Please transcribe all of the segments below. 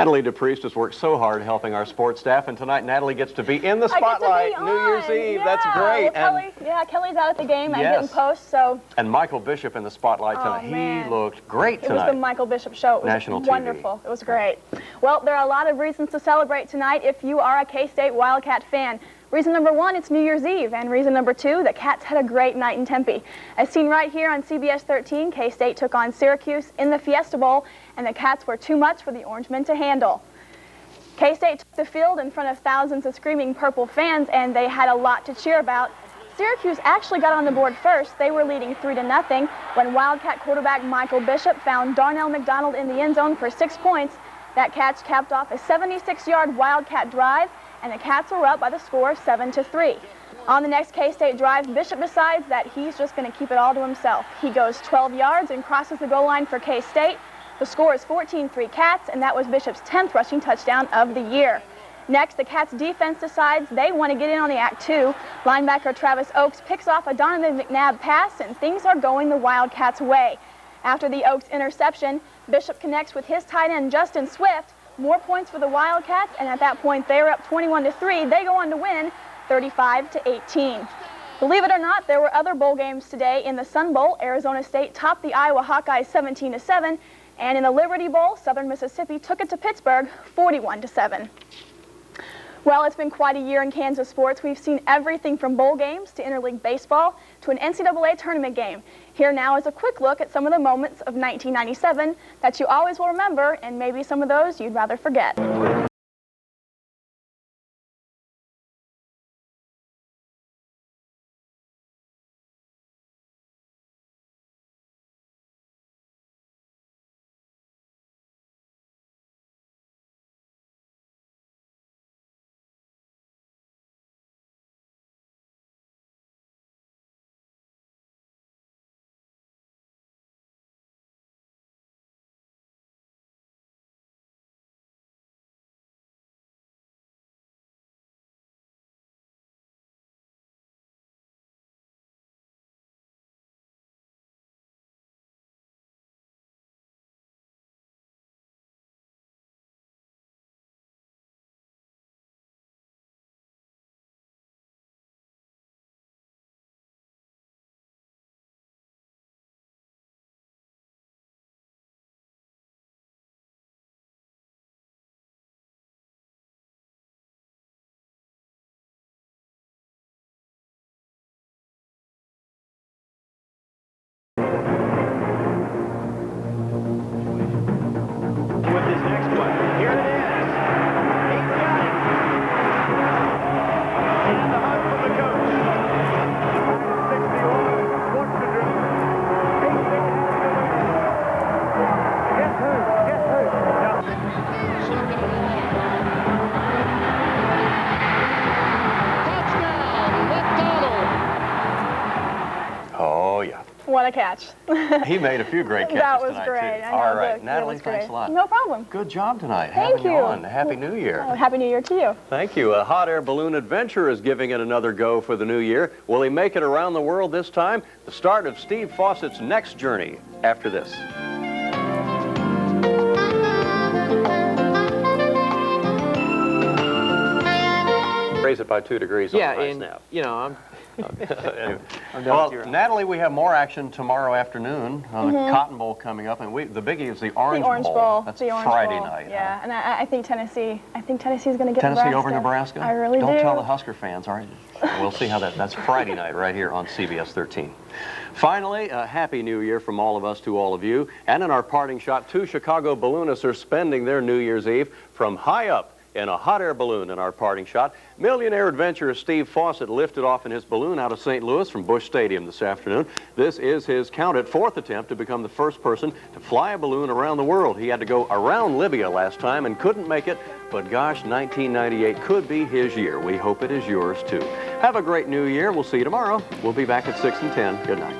Natalie DePriest has worked so hard helping our sports staff, and tonight Natalie gets to be in the spotlight. New Year's Eve. Yeah. That's great. Well, Kelly's out at the game. I'm yes. getting posts, so. And Michael Bishop in the spotlight tonight. Man. He looked great tonight. It was the Michael Bishop show. It was National wonderful. TV. It was great. Well, there are a lot of reasons to celebrate tonight if you are a K-State Wildcat fan. Reason number one, it's New Year's Eve, and reason number two, the Cats had a great night in Tempe. As seen right here on CBS 13, K-State took on Syracuse in the Fiesta Bowl, and the Cats were too much for the Orangemen to handle. K-State took the field in front of thousands of screaming Purple fans, and they had a lot to cheer about. Syracuse actually got on the board first. They were leading 3-0 when Wildcat quarterback Michael Bishop found Darnell McDonald in the end zone for 6 points. That catch capped off a 76-yard Wildcat drive, and the Cats were up by the score of 7-3. On the next K-State drive, Bishop decides that he's just going to keep it all to himself. He goes 12 yards and crosses the goal line for K-State. The score is 14-3 Cats, and that was Bishop's 10th rushing touchdown of the year. Next, the Cats defense decides they want to get in on the Act 2. Linebacker Travis Oakes picks off a Donovan McNabb pass, and things are going the Wildcats' way. After the Oakes interception, Bishop connects with his tight end Justin Swift. More points for the Wildcats, and at that point they were up 21-3. They go on to win 35-18. Believe it or not, there were other bowl games today. In the Sun Bowl, Arizona State topped the Iowa Hawkeyes 17-7, and in the Liberty Bowl, Southern Mississippi took it to Pittsburgh 41-7. Well, it's been quite a year in Kansas sports. We've seen everything from bowl games to interleague baseball to an NCAA tournament game. Here now is a quick look at some of the moments of 1997 that you always will remember, and maybe some of those you'd rather forget. What a catch. He made a few great catches That was tonight, great. too. I know, all right, Natalie, thanks a lot. No problem. Good job tonight. Thank you. On. Happy New Year. Oh, Happy New Year to you. Thank you. A hot air balloon adventure is giving it another go for the new year. Will he make it around the world this time? The start of Steve Fawcett's next journey after this. Raise it by 2 degrees on the high snap. You know, I'm Anyway. Well, Natalie, we have more action tomorrow afternoon on the Cotton Bowl coming up, and the biggie is the Orange Bowl. That's Friday night. Yeah, and I think Tennessee. I think Tennessee's going to get Tennessee Nebraska. over Nebraska. I really do. Don't tell the Husker fans, all right? We'll see how that's Friday night right here on CBS 13. Finally, a Happy New Year from all of us to all of you. And in our parting shot, 2 Chicago balloonists are spending their New Year's Eve from high up in a hot air balloon in our parting shot. Millionaire adventurer Steve Fawcett lifted off in his balloon out of St. Louis from Busch Stadium this afternoon. This is his count-it 4th attempt to become the first person to fly a balloon around the world. He had to go around Libya last time and couldn't make it, but gosh, 1998 could be his year. We hope it is yours too. Have a great New Year. We'll see you tomorrow. We'll be back at 6 and 10. Good night.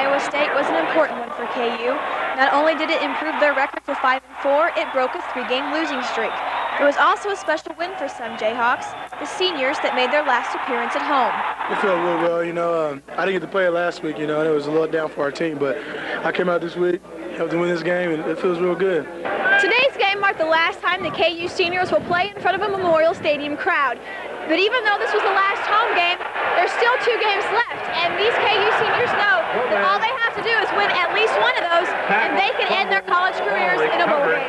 Iowa State was an important one for KU. Not only did it improve their record to 5-4, it broke a 3-game losing streak. It was also a special win for some Jayhawks, the seniors that made their last appearance at home. It felt real well, I didn't get to play it last week, and it was a little down for our team, but I came out this week, helped them win this game, and it feels real good. Today's game marked the last time the KU seniors will play in front of a Memorial Stadium crowd. But even though this was the last home game, there's still 2 games left, and these KU seniors know that all they have to do is win at least one of those, and they can end their college careers in a bowl game.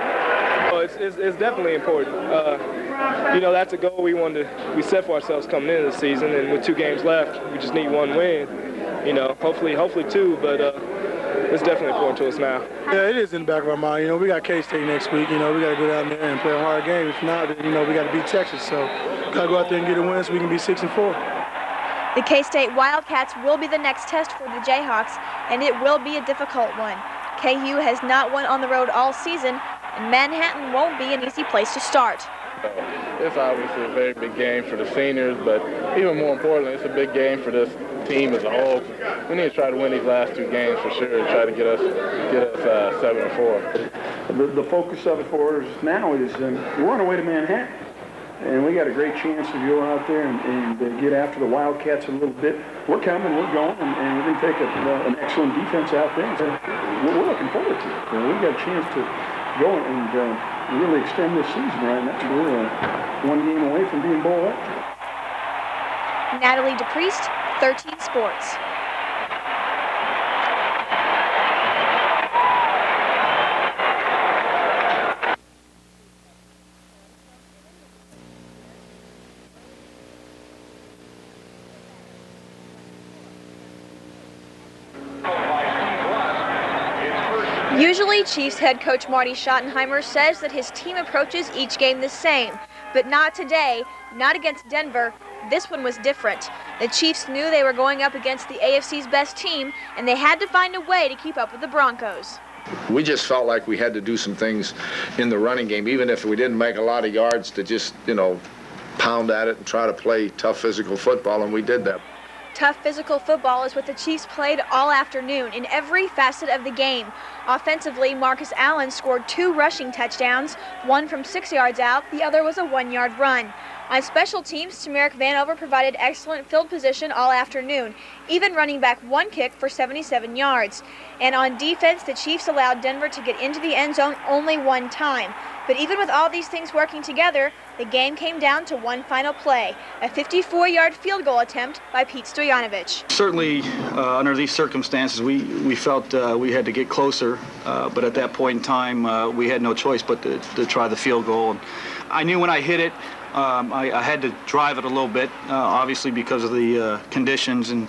Well, it's definitely important. That's a goal we set for ourselves coming into the season, and with 2 games left, we just need 1 win. Hopefully 2, but it's definitely important to us now. Yeah, it is in the back of our mind. We got K-State next week. We got to go down there and play a hard game. If not, then, we got to beat Texas. So we got to go out there and get a win so we can be 6-4. The K-State Wildcats will be the next test for the Jayhawks, and it will be a difficult one. KU has not won on the road all season, and Manhattan won't be an easy place to start. It's obviously a very big game for the seniors, but even more importantly, it's a big game for this team as a whole. We need to try to win these last 2 games for sure and try to get us 7-4. The focus of it for us now is we're on our way to Manhattan, and we got a great chance to go out there and get after the Wildcats a little bit. We're coming, we're going, and we're going to take an excellent defense out there. So we're looking forward to it. We got a chance to go and really extend this season right now. We're 1 game away from being bowl eligible. Natalie DePriest, 13 Sports. Usually, Chiefs head coach Marty Schottenheimer says that his team approaches each game the same, but not today, not against Denver. This one was different. The Chiefs knew they were going up against the AFC's best team, and they had to find a way to keep up with the Broncos. We just felt like we had to do some things in the running game, even if we didn't make a lot of yards, to just, pound at it and try to play tough physical football, and we did that. Tough physical football is what the Chiefs played all afternoon in every facet of the game. Offensively, Marcus Allen scored 2 rushing touchdowns, one from 6 yards out, the other was a 1-yard run. On special teams, Tamarick Vanover provided excellent field position all afternoon, even running back 1 kick for 77 yards. And on defense, the Chiefs allowed Denver to get into the end zone only 1 time. But even with all these things working together, the game came down to one final play, a 54-yard field goal attempt by Pete Stoyanovich. Certainly, under these circumstances, we felt we had to get closer, but at that point in time, we had no choice but to try the field goal. And I knew when I hit it, I had to drive it a little bit, obviously because of the conditions and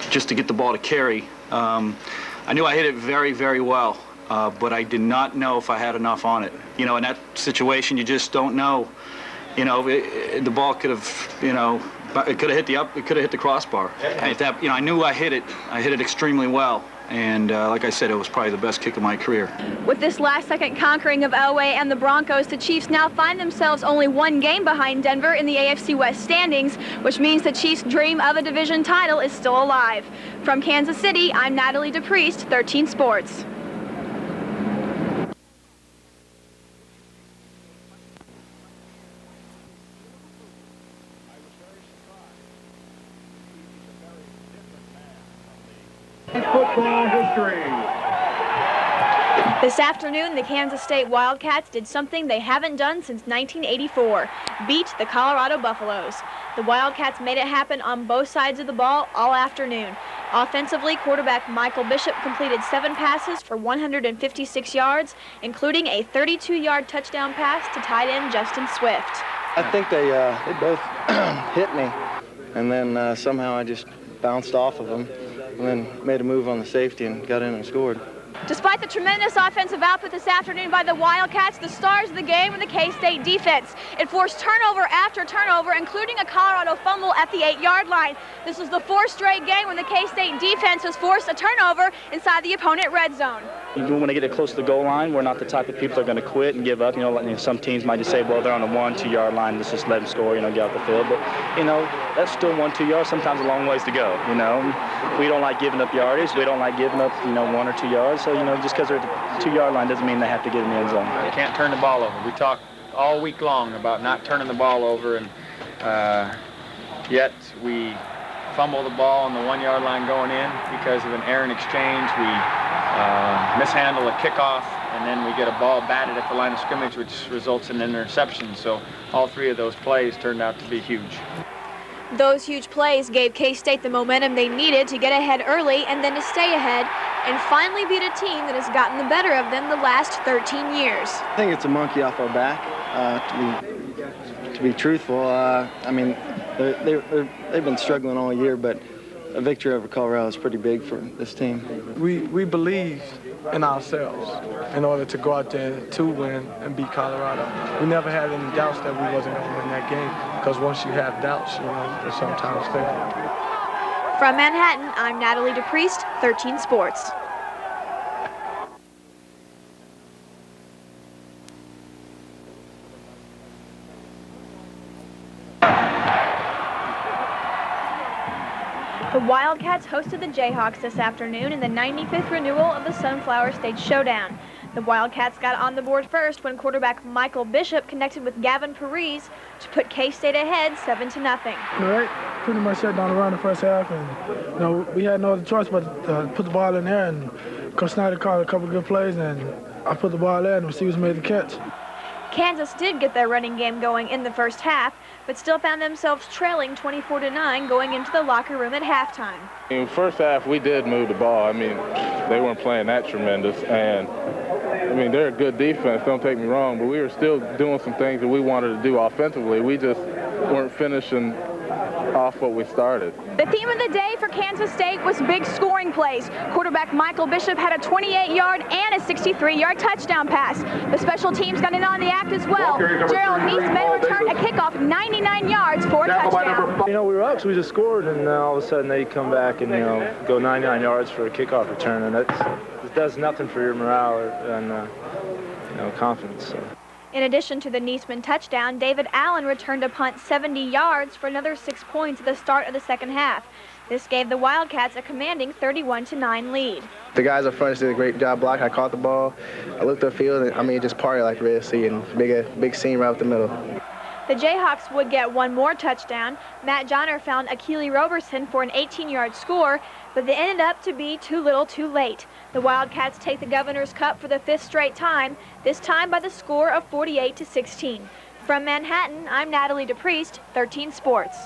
just to get the ball to carry. I knew I hit it very, very well, but I did not know if I had enough on it. In that situation, you just don't know. The ball could have, it could have hit the crossbar. And I knew I hit it extremely well. And like I said, it was probably the best kick of my career. With this last-second conquering of Elway and the Broncos, the Chiefs now find themselves only 1 game behind Denver in the AFC West standings, which means the Chiefs' dream of a division title is still alive. From Kansas City, I'm Natalie DePriest, 13 Sports. Football history. This afternoon, the Kansas State Wildcats did something they haven't done since 1984, beat the Colorado Buffaloes. The Wildcats made it happen on both sides of the ball all afternoon. Offensively, quarterback Michael Bishop completed 7 passes for 156 yards, including a 32-yard touchdown pass to tight end Justin Swift. I think they both hit me, and then somehow I just bounced off of them and then made a move on the safety and got in and scored. Despite the tremendous offensive output this afternoon by the Wildcats, the stars of the game were the K-State defense. It forced turnover after turnover, including a Colorado fumble at the 8-yard line. This was the 4th straight game when the K-State defense has forced a turnover inside the opponent red zone. Even when they get it close to the goal line, we're not the type of people that are going to quit and give up. Some teams might just say, well, they're on the 1-2 yard line, let's just let them score, get out the field. But, that's still 1-2 yards, sometimes a long ways to go, We don't like giving up yardage. We don't like giving up, 1 or 2 yards. So, just because they're at the 2-yard line doesn't mean they have to get in the end zone. You can't turn the ball over. We talked all week long about not turning the ball over, and yet we fumble the ball on the 1-yard line going in because of an errant exchange. We mishandle a kickoff, and then we get a ball batted at the line of scrimmage, which results in an interception. So all 3 of those plays turned out to be huge. Those huge plays gave K-State the momentum they needed to get ahead early and then to stay ahead and finally beat a team that has gotten the better of them the last 13 years. I think it's a monkey off our back, to be truthful. They've been struggling all year, but a victory over Colorado is pretty big for this team. We believed in ourselves in order to go out there to win and beat Colorado. We never had any doubts that we wasn't going to win that game, because once you have doubts, it sometimes fails. From Manhattan, I'm Natalie DePriest, 13 Sports. The Wildcats hosted the Jayhawks this afternoon in the 95th renewal of the Sunflower State Showdown. The Wildcats got on the board first when quarterback Michael Bishop connected with Gavin Parise to put K-State ahead 7-0. Right, pretty much shut down the run the first half, and we had no other choice but to put the ball in there. And Coach Snyder called a couple of good plays, and I put the ball there, and the receivers made the catch. Kansas did get their running game going in the first half, but still found themselves trailing 24-9 going into the locker room at halftime. In the first half, we did move the ball. They weren't playing that tremendous, and they're a good defense, don't take me wrong, but we were still doing some things that we wanted to do offensively. We just weren't finishing off what we started. The theme of the day for Kansas State was big scoring plays. Quarterback Michael Bishop had a 28-yard and a 63-yard touchdown pass. The special teams got in on the act as well. Gerald Neesman returned a kickoff 99 yards for a touchdown. We were up, so we just scored, and then all of a sudden they come back and go 99 yards for a kickoff return, and it does nothing for your morale and confidence. So. In addition to the Neesman touchdown, David Allen returned a punt 70 yards for another 6 points at the start of the second half. This gave the Wildcats a commanding 31-9 lead. The guys up front did a great job blocking. I caught the ball. I looked upfield, and just partied like Red Sea, and big scene right up the middle. The Jayhawks would get one more touchdown. Matt Johnner found Akili Roberson for an 18-yard score, but they ended up to be too little too late. The Wildcats take the Governor's Cup for the 5th straight time, this time by the score of 48-16. From Manhattan, I'm Natalie DePriest, 13 Sports.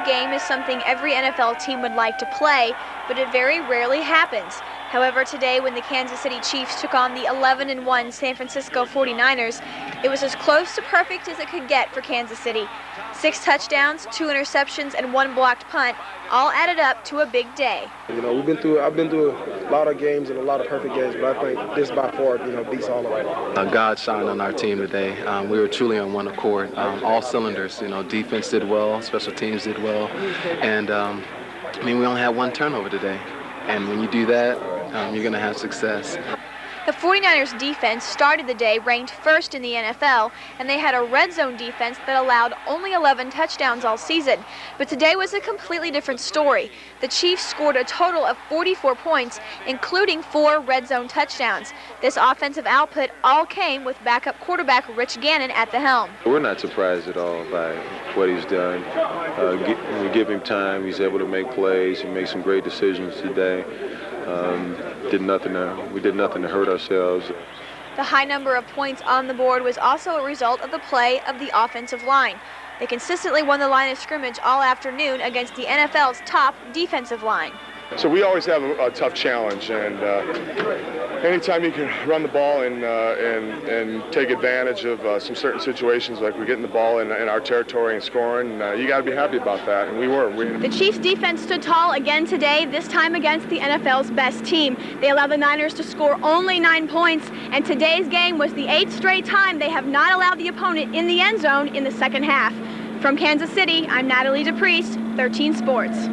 Game is something every NFL team would like to play, but it very rarely happens. However, today when the Kansas City Chiefs took on the 11-1 San Francisco 49ers, it was as close to perfect as it could get for Kansas City. 6 touchdowns, 2 interceptions, and 1 blocked punt, all added up to a big day. I've been through a lot of games and a lot of perfect games, but I think this by far, beats all of them. God shined on our team today. We were truly on one accord, all cylinders. Defense did well, special teams did well, and we only had 1 turnover today. And when you do that, you're going to have success. The 49ers defense started the day ranked first in the NFL, and they had a red zone defense that allowed only 11 touchdowns all season. But today was a completely different story. The Chiefs scored a total of 44 points, including 4 red zone touchdowns. This offensive output all came with backup quarterback Rich Gannon at the helm. We're not surprised at all by what he's done. We give him time. He's able to make plays. He makes some great decisions today. We did nothing to hurt ourselves. The high number of points on the board was also a result of the play of the offensive line. They consistently won the line of scrimmage all afternoon against the NFL's top defensive line. So we always have a tough challenge, and anytime you can run the ball and take advantage of some certain situations, like we're getting the ball in our territory and scoring, you got to be happy about that, and we were. The Chiefs' defense stood tall again today, this time against the NFL's best team. They allowed the Niners to score only 9 points, and today's game was the 8th straight time they have not allowed the opponent in the end zone in the second half. From Kansas City, I'm Natalie DePriest, 13 Sports.